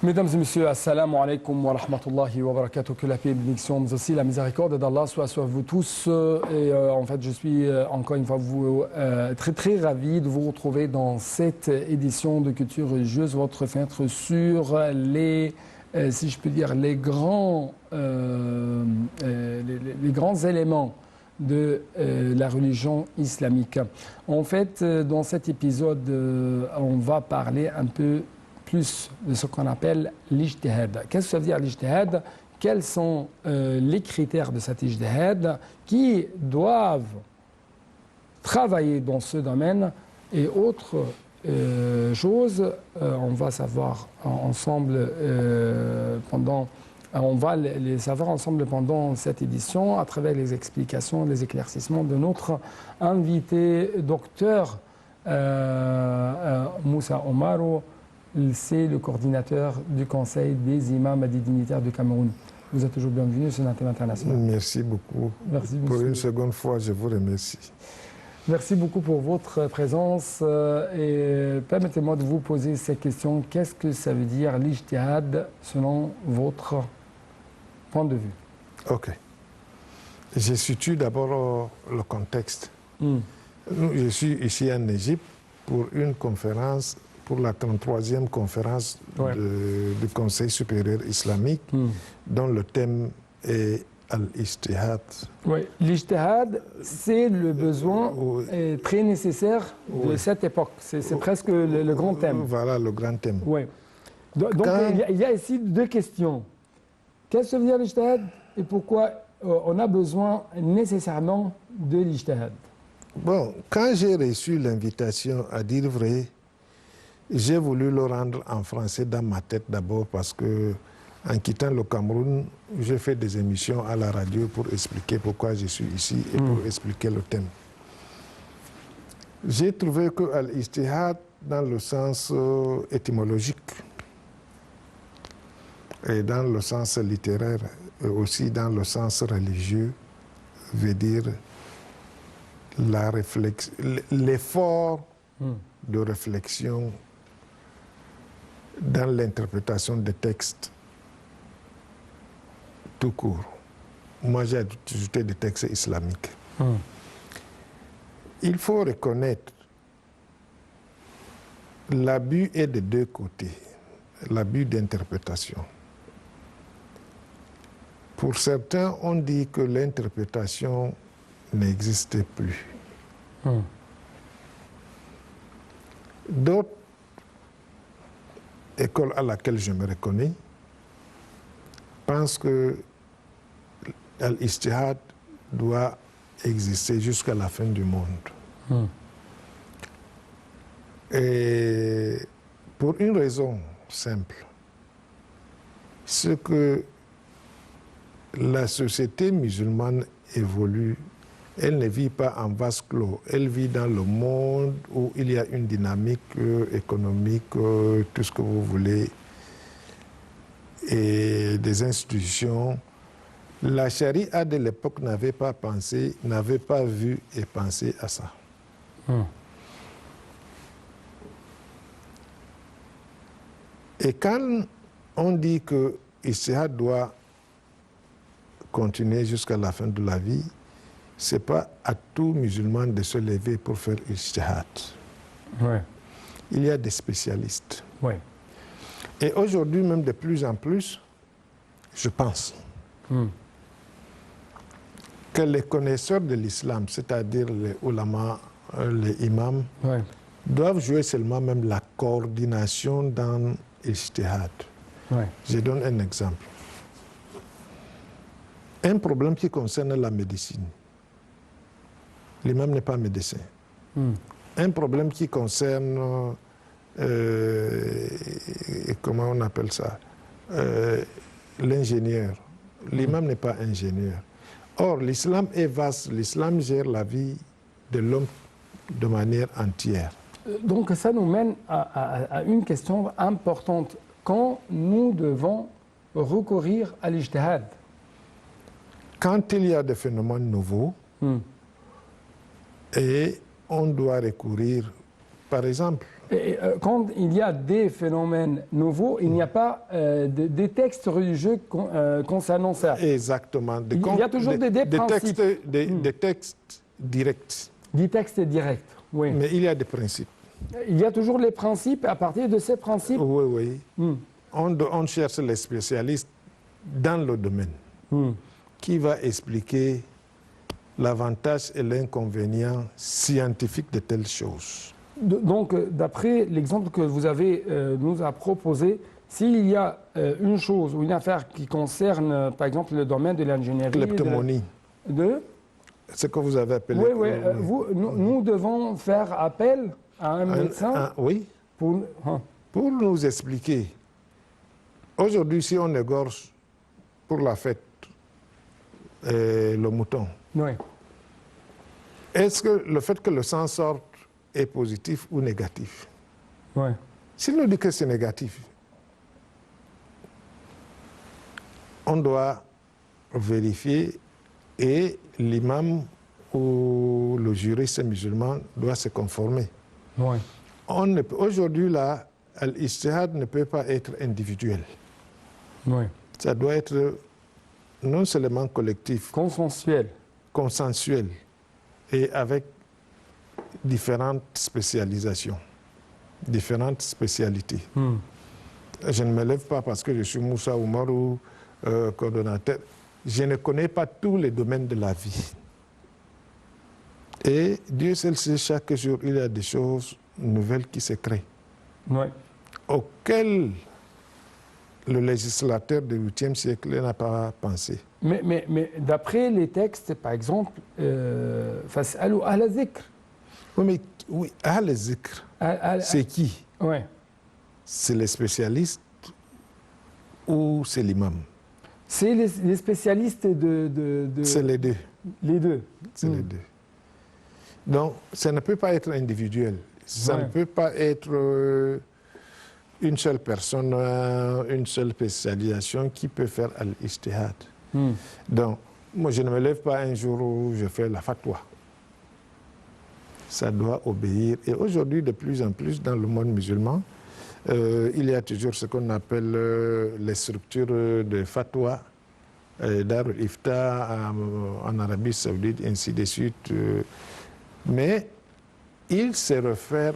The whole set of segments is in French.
Mesdames et messieurs, assalamu alaikum wa rahmatullahi wa barakatuh. Que la paix et bénédiction, mais aussi la miséricorde d'Allah soit sur vous tous. En fait, je suis encore une fois très ravi de vous retrouver dans cette édition de Culture religieuse, votre fenêtre sur les, si je peux dire, les grands éléments de la religion islamique. En fait, dans cet épisode, on va parler un peu plus de ce qu'on appelle l'ijtihad. Qu'est-ce que ça veut dire l'ijtihad? Quels sont les critères de cet ijtihad qui doivent travailler dans ce domaine et autres choses, on va savoir ensemble on va les savoir ensemble pendant cette édition à travers les explications, les éclaircissements de notre invité docteur Moussa Omaro. C'est le coordinateur du Conseil des imams et des dignitaires du Cameroun. Vous êtes toujours bienvenu sur Nantem International. Merci beaucoup. Merci, pour une seconde fois, je vous remercie. Merci beaucoup pour votre présence et permettez-moi de vous poser cette question. Qu'est-ce que ça veut dire l'ijtihad selon votre point de vue? Ok. Je situe d'abord le contexte. Je suis ici en Égypte pour une conférence, pour la 33e conférence du Conseil supérieur islamique, dont le thème est Al-Ijtihad. Oui, l'Ijtihad, c'est le besoin très nécessaire de cette époque. C'est presque le grand thème. Voilà le grand thème. Oui. Donc il y a ici deux questions. Qu'est-ce que ça veut dire l'Ijtihad et pourquoi on a besoin nécessairement de l'Ijtihad? Bon, quand j'ai reçu l'invitation, à dire vrai, j'ai voulu le rendre en français dans ma tête d'abord parce que, en quittant le Cameroun, j'ai fait des émissions à la radio pour expliquer pourquoi je suis ici et pour expliquer le thème. J'ai trouvé que Al-Ijtihad, dans le sens étymologique et dans le sens littéraire et aussi dans le sens religieux, veut dire l'effort de réflexion dans l'interprétation des textes tout court. Moi, j'ai ajouté des textes islamiques. Il faut reconnaître l'abus est de deux côtés, l'abus d'interprétation. Pour certains, on dit que l'interprétation n'existe plus. D'autres écoles à laquelle je me reconnais pensent que l'Ijtihad doit exister jusqu'à la fin du monde. Et pour une raison simple, c'est que la société musulmane évolue. Elle ne vit pas en vase clos, elle vit dans le monde où il y a une dynamique économique, tout ce que vous voulez, et des institutions. La charia de l'époque n'avait pas pensé, n'avait pas vu et pensé à ça. Et quand on dit que l'Ijtihad doit continuer jusqu'à la fin de la vie, ce n'est pas à tout musulman de se lever pour faire Ijtihad. Il y a des spécialistes. Et aujourd'hui, même de plus en plus, je pense que les connaisseurs de l'islam, c'est-à-dire les ulama, les imams, doivent jouer seulement même la coordination dans l'Ijtihad. Je donne un exemple. Un problème qui concerne la médecine. L'imam n'est pas médecin. Un problème qui concerne, comment on appelle ça, l'ingénieur. L'imam n'est pas ingénieur. Or, l'islam est vaste. L'islam gère la vie de l'homme de manière entière. Donc ça nous mène à une question importante. Quand nous devons recourir à l'ijtihad? Quand il y a des phénomènes nouveaux, et on doit recourir, par exemple... Quand il y a des phénomènes nouveaux, il n'y a pas des textes religieux concernant ça. Exactement. Il y a toujours des principes. Des textes directs. Des textes directs, oui. Mais il y a des principes. Il y a toujours les principes, à partir de ces principes. Oui, oui. On cherche les spécialistes dans le domaine qui va expliquer l'avantage et l'inconvénient scientifique de telles choses. Donc, d'après l'exemple que vous avez nous a proposé, s'il y a une chose ou une affaire qui concerne, par exemple, le domaine de l'ingénierie... Kleptomonie. Ce que vous avez appelé... Oui, nous devons faire appel à un médecin oui, pour nous expliquer. Aujourd'hui, si on égorge pour la fête le mouton, oui. Est-ce que le fait que le sang sorte est positif ou négatif? Oui. S'il nous dit que c'est négatif, on doit vérifier et l'imam ou le juriste musulman doit se conformer. Oui. Aujourd'hui, là, l'ijtihad ne peut pas être individuel. Oui. Ça doit être non seulement collectif, consensuel, et avec différentes spécialisations, différentes spécialités. Je ne me lève pas parce que je suis Moussa Oumarou, coordonnateur. Je ne connais pas tous les domaines de la vie. Et Dieu seul sait, chaque jour, il y a des choses nouvelles qui se créent, auxquelles le législateur du 8e siècle n'a pas pensé. Mais d'après les textes, par exemple, Fas'alou Ahl Zikr. Oui, Ahl Zikr, c'est qui? C'est les spécialistes ou c'est l'imam? C'est les spécialistes de... C'est les deux. Les deux. C'est les deux. Donc, ça ne peut pas être individuel. Ça ne peut pas être une seule personne, une seule spécialisation qui peut faire l'ijtihad. Donc, moi, je ne me lève pas un jour où je fais la fatwa. Ça doit obéir. Et aujourd'hui, de plus en plus, dans le monde musulman, il y a toujours ce qu'on appelle les structures de fatwa, Dar al-Ifta en Arabie Saoudite, ainsi de suite. Mais il se réfère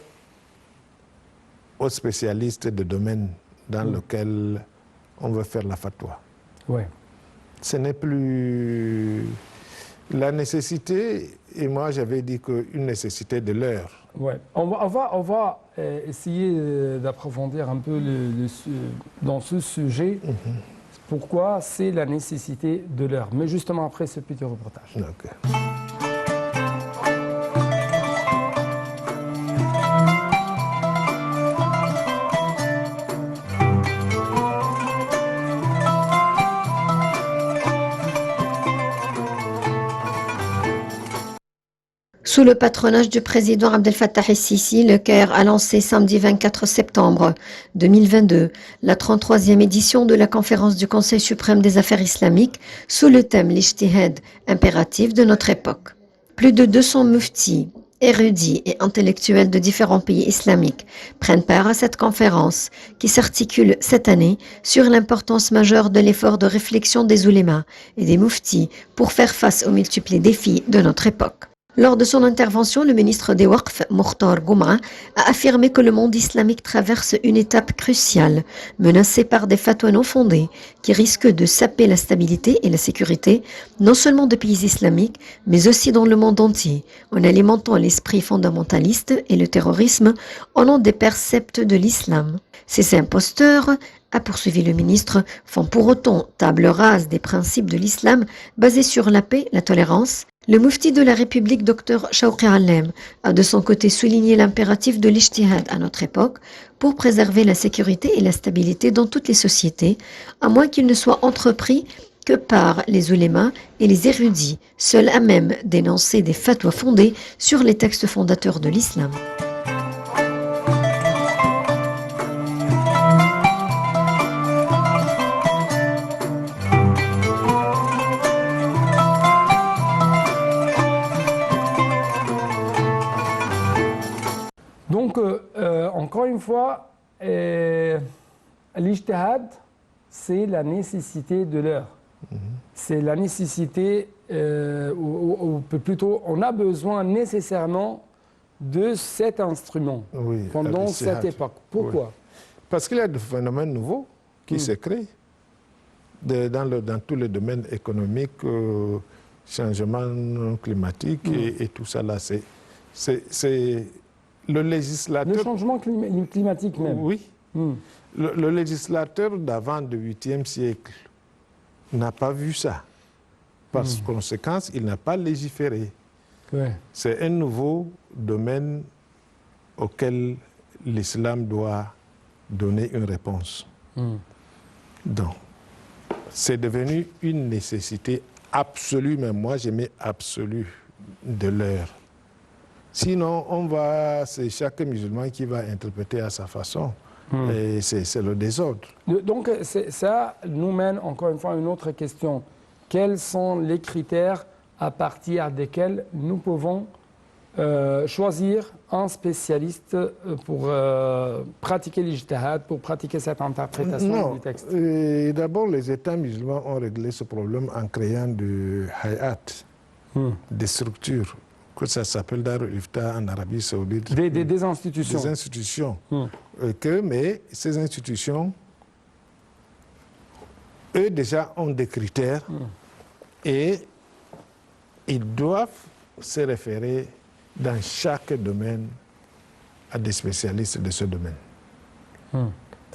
aux spécialistes de domaine dans lequel on veut faire la fatwa. Ce n'est plus la nécessité, et moi j'avais dit qu'une nécessité de l'heure. On va essayer d'approfondir un peu dans ce sujet. Pourquoi c'est la nécessité de l'heure. Mais justement après ce petit reportage. Sous le patronage du président Abdel Fattah el-Sisi, le Caire a lancé samedi 24 septembre 2022 la 33e édition de la conférence du Conseil suprême des affaires islamiques sous le thème l'ijtihad impératif de notre époque. Plus de 200 muftis, érudits et intellectuels de différents pays islamiques prennent part à cette conférence qui s'articule cette année sur l'importance majeure de l'effort de réflexion des oulémas et des muftis pour faire face aux multiples défis de notre époque. Lors de son intervention, le ministre des Waqf, Mokhtar Gouma, a affirmé que le monde islamique traverse une étape cruciale, menacée par des fatwas non fondés, qui risquent de saper la stabilité et la sécurité, non seulement de pays islamiques, mais aussi dans le monde entier, en alimentant l'esprit fondamentaliste et le terrorisme au nom des préceptes de l'islam. Ces imposteurs, a poursuivi le ministre, font pour autant table rase des principes de l'islam basés sur la paix, la tolérance. Le mufti de la République, Dr Shawqi Allem, a de son côté souligné l'impératif de l'ijtihad à notre époque pour préserver la sécurité et la stabilité dans toutes les sociétés, à moins qu'il ne soit entrepris que par les oulémas et les érudits, seuls à même d'énoncer des fatwas fondés sur les textes fondateurs de l'islam. fois, l'ijtihad, c'est la nécessité de l'heure. C'est la nécessité, ou plutôt, on a besoin nécessairement de cet instrument pendant cette époque. Pourquoi? Oui. Parce qu'il y a des phénomènes nouveaux qui se créent dans tous les domaines économiques, changement climatique et tout ça là. C'est le législateur. Le changement climatique même. Oui. Le législateur d'avant du 8e siècle n'a pas vu ça. Par conséquent, il n'a pas légiféré. Ouais. C'est un nouveau domaine auquel l'islam doit donner une réponse. Donc, c'est devenu une nécessité absolue, mais moi je mets absolue, de l'heure. Sinon, c'est chaque musulman qui va interpréter à sa façon. Et c'est le désordre. Donc ça nous mène encore une fois à une autre question. Quels sont les critères à partir desquels nous pouvons choisir un spécialiste pour pratiquer l'ijtihad, pour pratiquer cette interprétation du texte? D'abord, les États musulmans ont réglé ce problème en créant des hayat, des structures, que ça s'appelle Dar al-Ifta en Arabie Saoudite. Des institutions. Des institutions. Mais ces institutions, eux déjà ont des critères et ils doivent se référer dans chaque domaine à des spécialistes de ce domaine.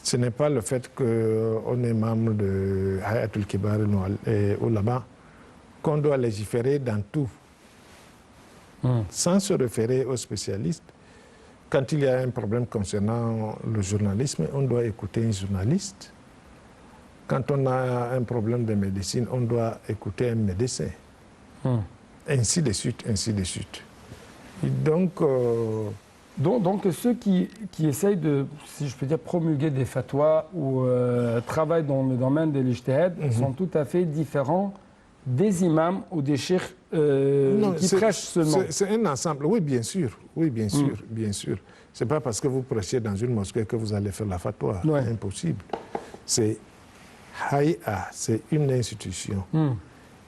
Ce n'est pas le fait qu'on est membre de Hayatul Kibar ou là-bas qu'on doit légiférer dans tout. Sans se référer aux spécialistes. Quand il y a un problème concernant le journalisme, on doit écouter un journaliste. Quand on a un problème de médecine, on doit écouter un médecin. Ainsi de suite, ainsi de suite. Et donc ceux qui essayent de, si je peux dire, promulguer des fatwas ou travaillent dans le domaine de l'ijtihad sont tout à fait différents des imams ou des cheikhs qui prêchent seulement. C'est un ensemble, oui bien sûr, bien sûr. C'est pas parce que vous prêchez dans une mosquée que vous allez faire la fatwa, impossible. C'est Hay'a, c'est une institution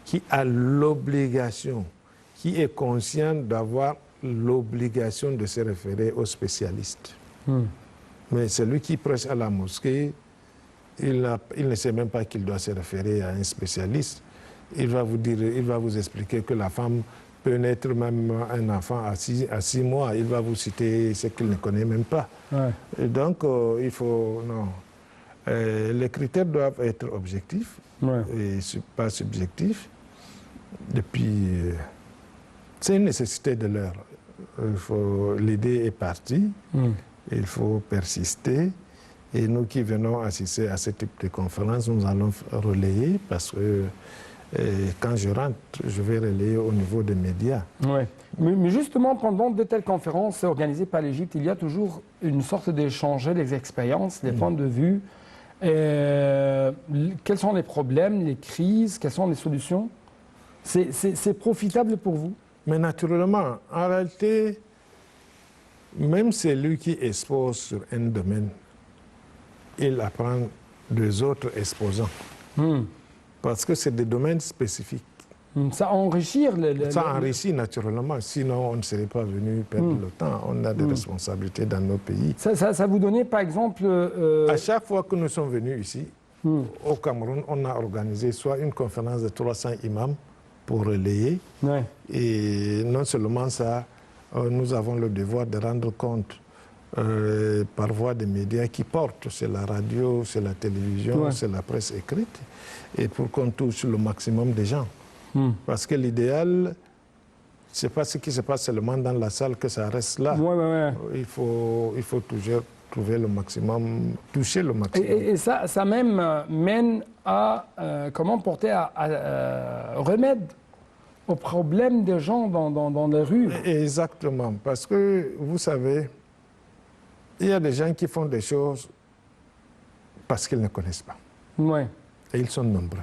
qui a l'obligation, qui est consciente d'avoir l'obligation de se référer aux spécialistes. Mais celui qui prêche à la mosquée, il ne sait même pas qu'il doit se référer à un spécialiste. Il va vous dire, il va vous expliquer que la femme peut naître même un enfant à 6 mois. Il va vous citer ce qu'il ne connaît même pas. Et donc, il faut... Non. Les critères doivent être objectifs et pas subjectifs. Et puis, c'est une nécessité de l'heure. L'idée est partie, il faut persister. Et nous qui venons assister à ce type de conférence, nous allons relayer parce que quand je rentre, je vais relayer au niveau des médias. Mais justement, pendant de telles conférences organisées par l'Égypte, il y a toujours une sorte d'échange des expériences, des points de vue. Quels sont les problèmes, les crises, quelles sont les solutions? C'est profitable pour vous? Mais naturellement, en réalité, même celui qui expose sur un domaine, il apprend des autres exposants. Parce que c'est des domaines spécifiques. Ça enrichit Ça enrichit naturellement, sinon on ne serait pas venu perdre le temps. On a des responsabilités dans nos pays. Ça vous donnait par exemple... À chaque fois que nous sommes venus ici, au Cameroun, on a organisé soit une conférence de 300 imams pour relayer. Et non seulement ça, nous avons le devoir de rendre compte par voie des médias qui portent, c'est la radio, c'est la télévision, c'est la presse écrite, et pour qu'on touche le maximum de gens. Parce que l'idéal, ce n'est pas ce qui se passe seulement dans la salle que ça reste là. Il faut toujours trouver le maximum, toucher le maximum. Et ça même mène à comment porter à remède aux problèmes des gens dans les rues. Exactement, parce que vous savez, il y a des gens qui font des choses parce qu'ils ne connaissent pas. Et ils sont nombreux.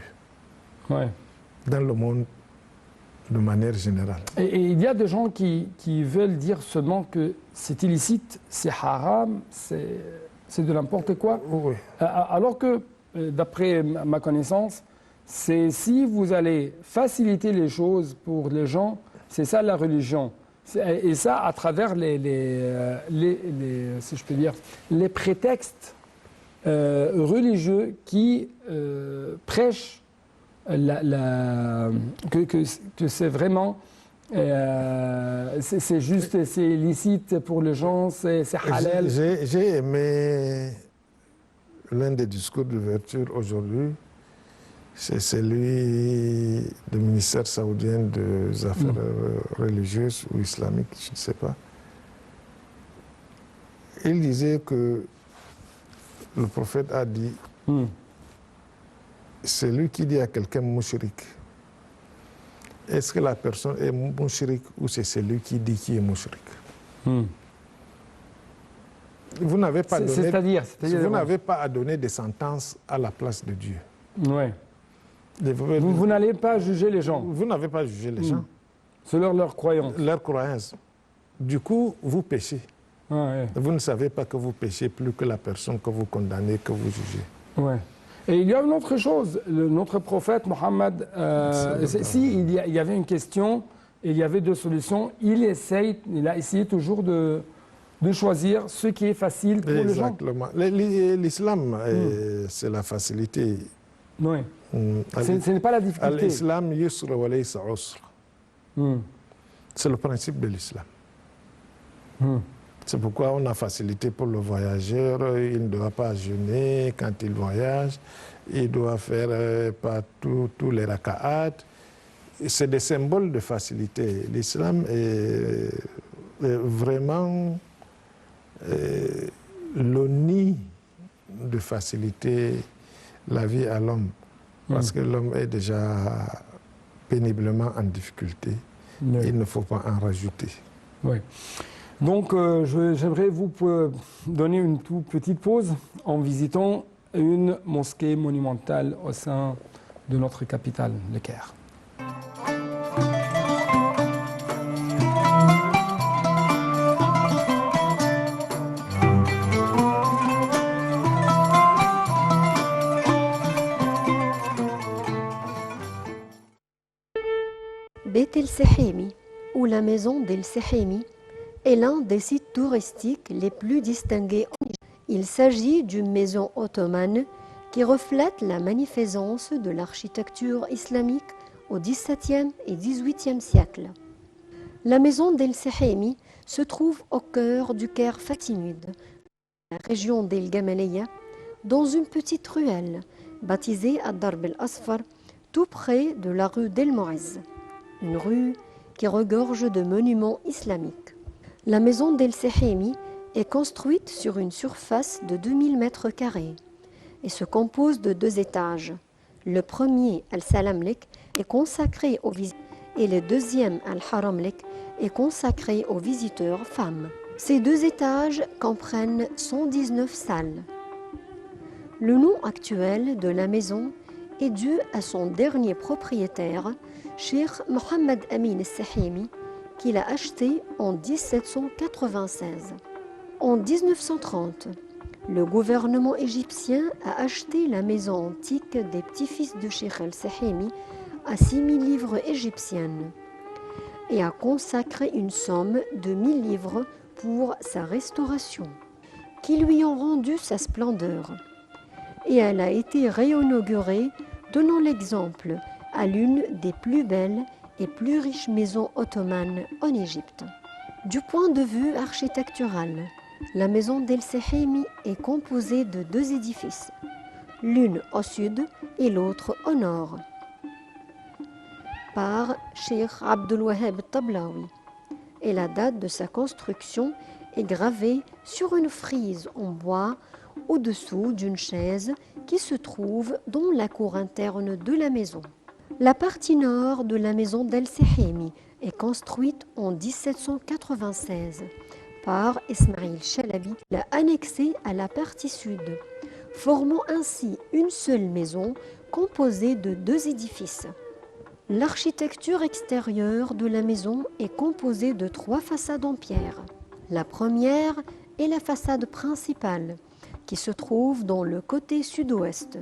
Dans le monde, de manière générale. Et il y a des gens qui veulent dire seulement que c'est illicite, c'est haram, c'est de n'importe quoi. Oui. Alors que, d'après ma connaissance, c'est si vous allez faciliter les choses pour les gens, c'est ça la religion. Et ça à travers si je peux dire, les prétextes religieux qui prêchent que c'est vraiment, c'est juste, c'est illicite pour les gens, c'est halal. J'ai aimé l'un des discours d'ouverture aujourd'hui, c'est celui du ministère saoudien des Affaires religieuses ou islamiques, je ne sais pas. Il disait que le prophète a dit, c'est lui qui dit à quelqu'un mouchrik. Est-ce que la personne est mouchrik ou c'est celui qui dit qui est mouchrik? Vous n'avez pas, pas à donner des sentences à la place de Dieu. Ouais. Vous n'allez pas juger les gens. Vous n'avez pas à juger les gens. Selon leur croyance. Leur croyance. Du coup, vous péchez. Ouais. Vous ne savez pas que vous péchez plus que la personne que vous condamnez, que vous jugez. Ouais. Et il y a une autre chose. Notre prophète Mohammed, il y avait une question et il y avait deux solutions, il a essayé toujours de choisir ce qui est facile pour les gens. Exactement. L'islam, c'est la facilité. Oui. Ce n'est pas la difficulté. L'islam, yusr wa laysa usr. C'est le principe de l'islam. C'est pourquoi on a facilité pour le voyageur. Il ne doit pas jeûner quand il voyage. Il doit faire pas tous les raka'at. C'est des symboles de facilité. L'islam est vraiment le nid de faciliter la vie à l'homme. Parce que l'homme est déjà péniblement en difficulté. Il ne faut pas en rajouter. Oui. Donc, j'aimerais vous donner une toute petite pause en visitant une mosquée monumentale au sein de notre capitale, le Caire. Beit el-Sehemi, ou la maison d'El-Sehemi, est l'un des sites touristiques les plus distingués en Égypte. Il s'agit d'une maison ottomane qui reflète la magnificence de l'architecture islamique au XVIIe et XVIIIe siècle. La maison d'El-Sehemi se trouve au cœur du Caire fatimide, la région d'El Gamaleya, dans une petite ruelle baptisée Ad-Darb el-Asfar, tout près de la rue d'El Mu'izz, une rue qui regorge de monuments islamiques. La maison d'El-Sehemi est construite sur une surface de 2000 m² et se compose de 2 étages. Le premier, Al-Salamlik, est consacré aux visiteurs et le deuxième, Al-Haramlik, est consacré aux visiteurs femmes. Ces 2 étages comprennent 119 salles. Le nom actuel de la maison est dû à son dernier propriétaire, Cheikh Mohammed Amin el-Sehemi, qu'il a acheté en 1796. En 1930, le gouvernement égyptien a acheté la maison antique des petits-fils de Cheikh el-Sehemi à 6 000 livres égyptiennes et a consacré une somme de 1000 livres pour sa restauration, qui lui ont rendu sa splendeur. Et elle a été réinaugurée, donnant l'exemple à l'une des plus belles et plus riches maisons ottomanes en Égypte. Du point de vue architectural, la maison d'El-Sehemi est composée de 2 édifices, l'une au sud et l'autre au nord, par Cheikh Abdul Wahhab Tablaoui, et la date de sa construction est gravée sur une frise en bois au-dessous d'une chaise qui se trouve dans la cour interne de la maison. La partie nord de la maison d'El-Sehemi est construite en 1796 par Ismail Chalabi, l'a annexée à la partie sud, formant ainsi une seule maison composée de 2 édifices. L'architecture extérieure de la maison est composée de 3 façades en pierre. La première est la façade principale, qui se trouve dans le côté sud-ouest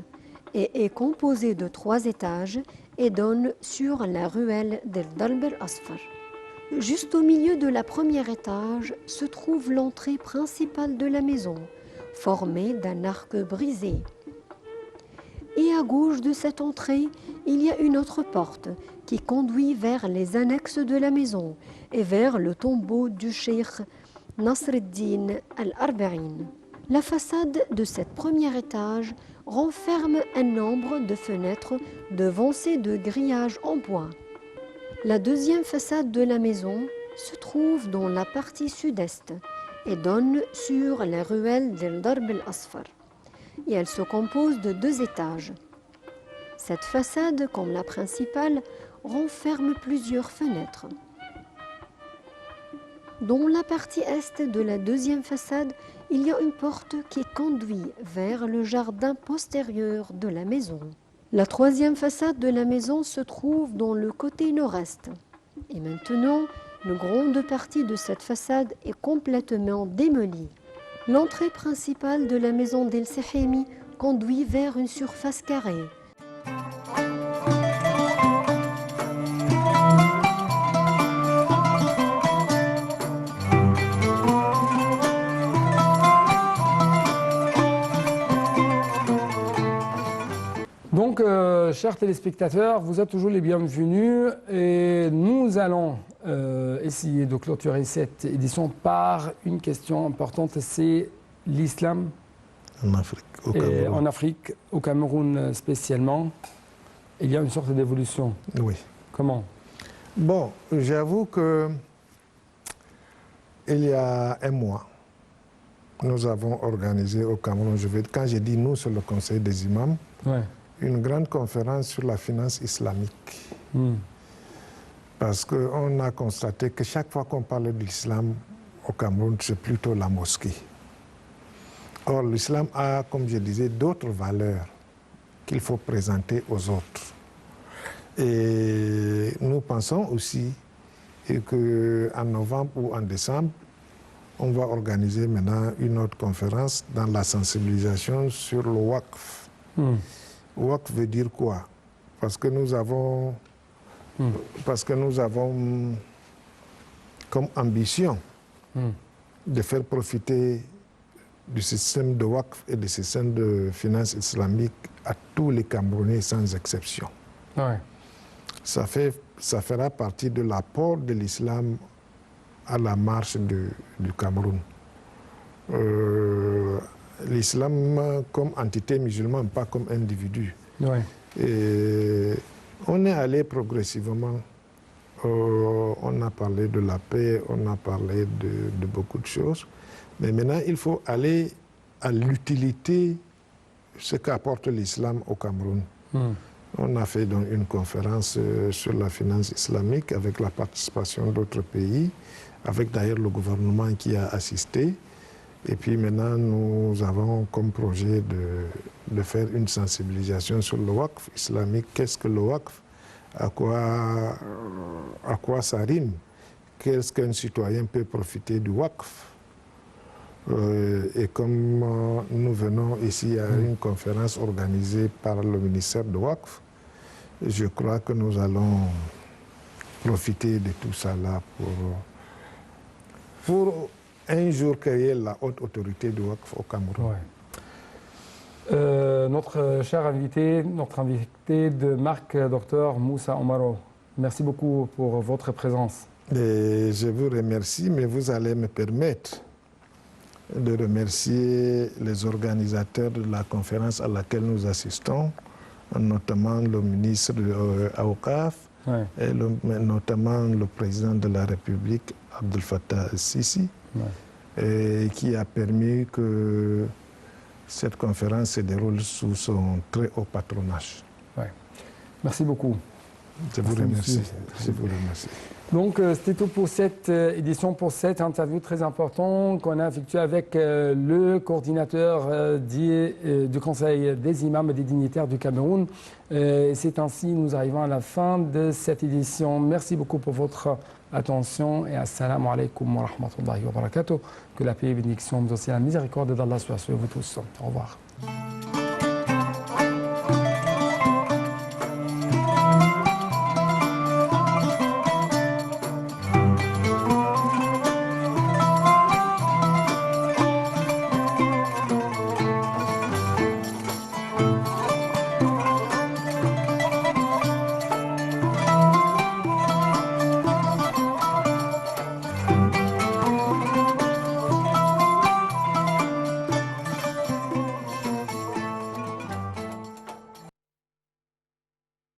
et est composée de 3 étages et donne sur la ruelle del Darb el-Asfar. Juste au milieu de la première étage se trouve l'entrée principale de la maison, formée d'un arc brisé. Et à gauche de cette entrée, il y a une autre porte qui conduit vers les annexes de la maison et vers le tombeau du cheikh Nasr ad-Din al-Arba'in. La façade de cette premier étage renferme un nombre de fenêtres devancées de grillages en bois. La deuxième façade de la maison se trouve dans la partie sud-est et donne sur la ruelle del Darb el-Asfar. Et elle se compose de 2 étages. Cette façade, comme la principale, renferme plusieurs fenêtres. Dans la partie est de la deuxième façade, il y a une porte qui conduit vers le jardin postérieur de la maison. La troisième façade de la maison se trouve dans le côté nord-est. Et maintenant, une grande partie de cette façade est complètement démolie. L'entrée principale de la maison d'El Sehemi conduit vers une surface carrée. Donc, chers téléspectateurs, vous êtes toujours les bienvenus et nous allons essayer de clôturer cette édition par une question importante, c'est l'islam En Afrique, au Cameroun. en Afrique, au Cameroun spécialement. Il y a une sorte d'évolution. Oui. Comment? Bon, j'avoue que il y a un mois, nous avons organisé au Cameroun, quand j'ai dit nous, c'est le Conseil des imams, Ouais. une grande conférence sur la finance islamique. Parce qu'on a constaté que chaque fois qu'on parle de l'islam au Cameroun, c'est plutôt la mosquée. Or, l'islam a, comme je disais, d'autres valeurs qu'il faut présenter aux autres. Et nous pensons aussi qu'en novembre ou en décembre, on va organiser maintenant une autre conférence dans la sensibilisation sur le Waqf. Waqf veut dire quoi? Parce que nous avons comme ambition de faire profiter du système de Waqf et du système de finance islamique à tous les Camerounais sans exception. Ouais. Ça fera partie de l'apport de l'islam à la marche du Cameroun. L'islam comme entité musulmane, pas comme individu. Ouais. Et on est allé progressivement. On a parlé de la paix, on a parlé de beaucoup de choses. Mais maintenant, il faut aller à l'utilité, ce qu'apporte l'islam au Cameroun. On a fait donc une conférence sur la finance islamique avec la participation d'autres pays, avec d'ailleurs le gouvernement qui a assisté. Et puis maintenant, nous avons comme projet de faire une sensibilisation sur le Waqf islamique. Qu'est-ce que le Waqf? À quoi ça rime? Qu'est-ce qu'un citoyen peut profiter du Waqf? Et comme nous venons ici à une conférence organisée par le ministère de Waqf, je crois que nous allons profiter de tout ça là pour un jour créer la haute autorité du Waqf au Cameroun. Ouais. Notre cher invité, de marque, Dr Moussa Omaro, merci beaucoup pour votre présence. Et je vous remercie, mais vous allez me permettre de remercier les organisateurs de la conférence à laquelle nous assistons, notamment le ministre de Awqaf, Ouais. et notamment le président de la République, Abdel Fattah el-Sisi, et qui a permis que cette conférence se déroule sous son très haut patronage. Ouais. Merci beaucoup. Je vous remercie. Je vous remercie. Donc, c'était tout pour cette édition, pour cette interview très importante qu'on a effectuée avec le coordinateur du Conseil des imams et des dignitaires du Cameroun. C'est ainsi nous arrivons à la fin de cette édition. Merci beaucoup pour votre attention et assalamu alaikum wa rahmatullahi wa barakatuh. Que la paix et bénédiction, mais aussi la miséricorde d'Allah soit sur vous tous. Au revoir.